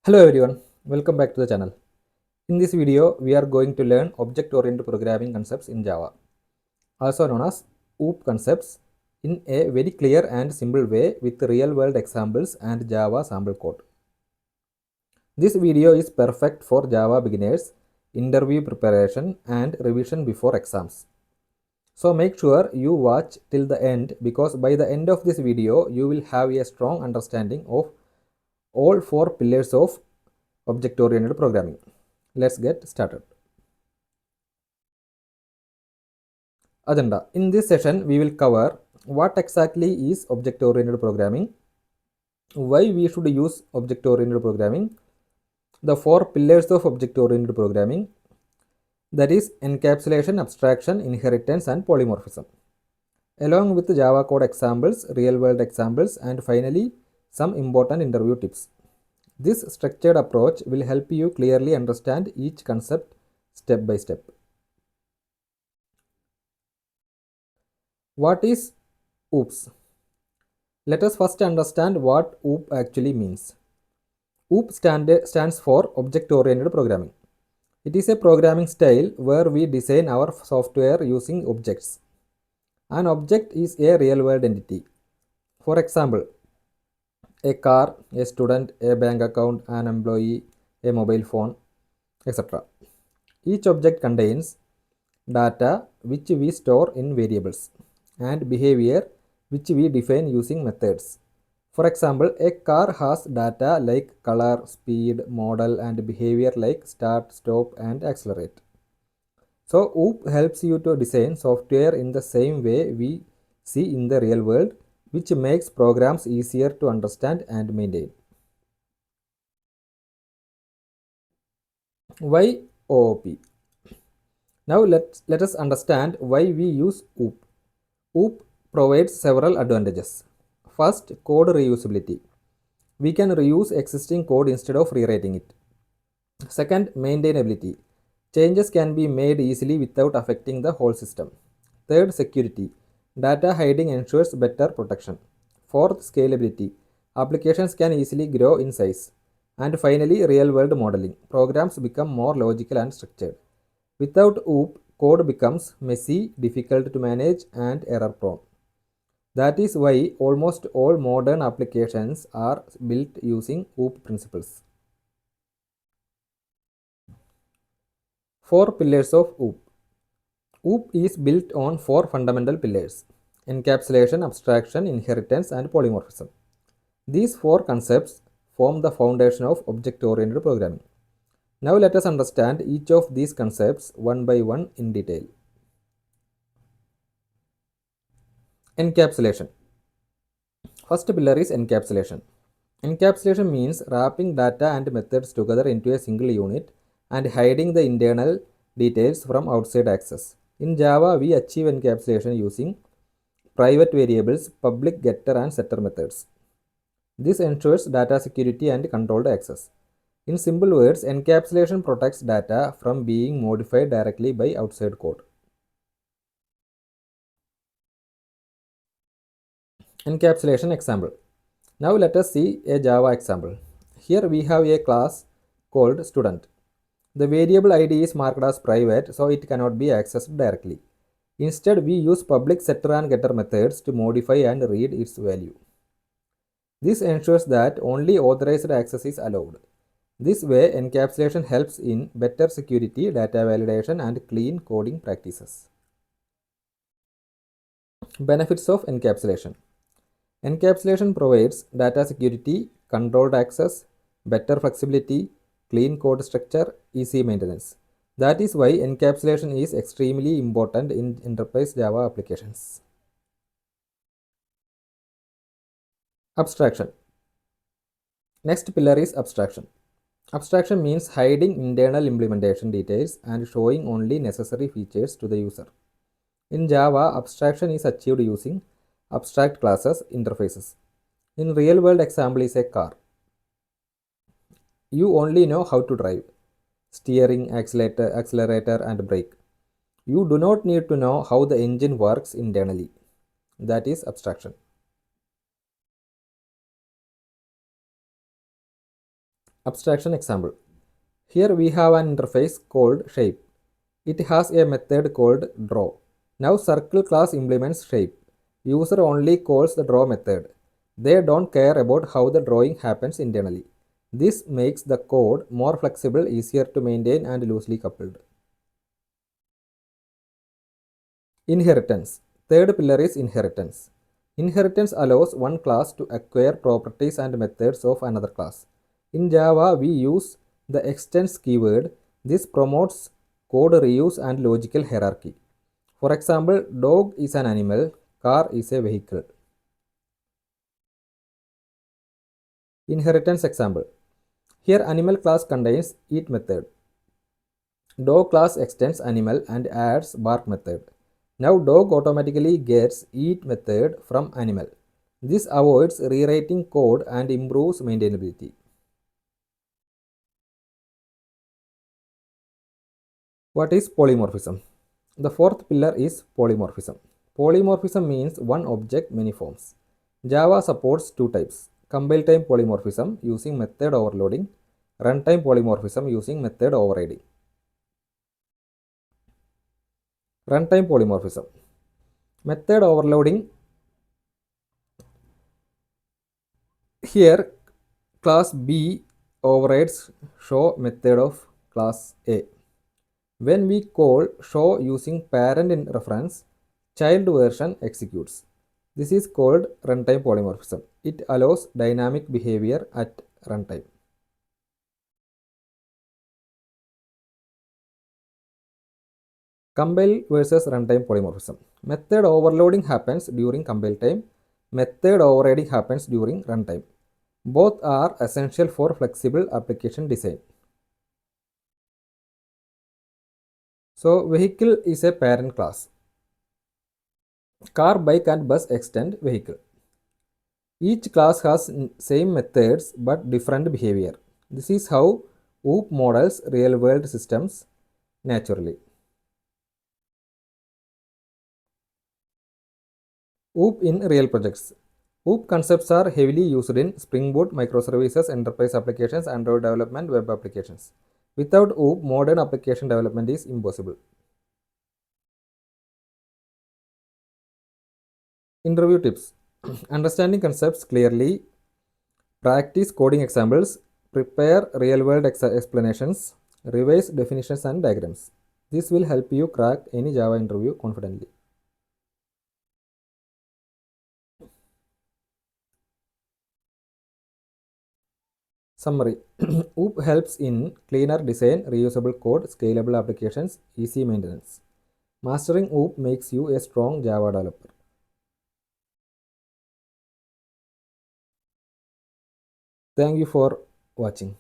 Hello everyone, welcome back to the channel. In this video, we are going to learn object-oriented programming concepts in Java, also known as OOP concepts, in a very clear and simple way with real-world examples and Java sample code. This video is perfect for Java beginners, interview preparation and revision before exams. So make sure you watch till the end because by the end of this video, you will have a strong understanding of all four pillars of object-oriented programming. Let's get started. Agenda. In this session, we will cover what exactly is object-oriented programming, why we should use object-oriented programming, the four pillars of object-oriented programming, that is encapsulation, abstraction, inheritance, and polymorphism, along with Java code examples, real-world examples, and finally, some important interview tips. This structured approach will help you clearly understand each concept step by step. What is OOPS? Let us first understand what OOP actually means. OOP stands for Object-Oriented Programming. It is a programming style where we design our software using objects. An object is a real-world entity. For example, a car, a student, a bank account, an employee, a mobile phone, etc. Each object contains data which we store in variables and behavior which we define using methods. For example, a car has data like color, speed, model, and behavior like start, stop, and accelerate. So, OOP helps you to design software in the same way we see in the real world, which makes programs easier to understand and maintain. Why OOP? Now let us understand why we use OOP. OOP provides several advantages. First, code reusability. We can reuse existing code instead of rewriting it. Second, maintainability. Changes can be made easily without affecting the whole system. Third, security. Data hiding ensures better protection. Fourth, scalability. Applications can easily grow in size. And finally, real-world modeling. Programs become more logical and structured. Without OOP, code becomes messy, difficult to manage, and error-prone. That is why almost all modern applications are built using OOP principles. Four pillars of OOP. OOP is built on four fundamental pillars: encapsulation, abstraction, inheritance, and polymorphism. These four concepts form the foundation of object-oriented programming. Now let us understand each of these concepts one by one in detail. Encapsulation. First pillar is encapsulation. Encapsulation means wrapping data and methods together into a single unit and hiding the internal details from outside access. In Java, we achieve encapsulation using private variables, public getter and setter methods. This ensures data security and controlled access. In simple words, encapsulation protects data from being modified directly by outside code. Encapsulation example. Now let us see a Java example. Here we have a class called student. The variable ID is marked as private, so it cannot be accessed directly. Instead, we use public setter and getter methods to modify and read its value. This ensures that only authorized access is allowed. This way, encapsulation helps in better security, data validation, and clean coding practices. Benefits of encapsulation. Encapsulation provides data security, controlled access, better flexibility, clean code structure, easy maintenance. That is why encapsulation is extremely important in enterprise Java applications. Abstraction. Next pillar is abstraction. Abstraction means hiding internal implementation details and showing only necessary features to the user. In Java, abstraction is achieved using abstract classes interfaces. In real-world example is a car. You only know how to drive, steering, accelerator and brake. You do not need to know how the engine works internally. That is abstraction. Abstraction example. Here we have an interface called shape. It has a method called draw. Now circle class implements shape. User only calls the draw method. They don't care about how the drawing happens internally. This makes the code more flexible, easier to maintain, and loosely coupled. Inheritance. Third pillar is inheritance. Inheritance allows one class to acquire properties and methods of another class. In Java, we use the extends keyword. This promotes code reuse and logical hierarchy. For example, dog is an animal, car is a vehicle. Inheritance example. Here animal class contains eat method. Dog class extends animal and adds bark method. Now dog automatically gets eat method from animal. This avoids rewriting code and improves maintainability. What is polymorphism? The fourth pillar is polymorphism. Polymorphism means one object, many forms. Java supports two types: compile time polymorphism using method overloading, runtime polymorphism using method overriding. Runtime polymorphism. Method overloading. Here class B overrides show method of class A. When we call show using parent in reference, child version executes. This is called runtime polymorphism. It allows dynamic behavior at runtime. Compile versus runtime polymorphism. Method overloading happens during compile time. Method overriding happens during runtime. Both are essential for flexible application design. So vehicle is a parent class. Car, bike and bus extend vehicle. Each class has same methods but different behavior. This is how OOP models real world systems naturally. OOP in real projects. OOP concepts are heavily used in Spring Boot, microservices, enterprise applications, Android development, web applications. Without OOP, modern application development is impossible. Interview tips. Understanding concepts clearly, practice coding examples, prepare real-world explanations, revise definitions and diagrams. This will help you crack any Java interview confidently. Summary. OOP helps in cleaner design, reusable code, scalable applications, easy maintenance. Mastering OOP makes you a strong Java developer. Thank you for watching.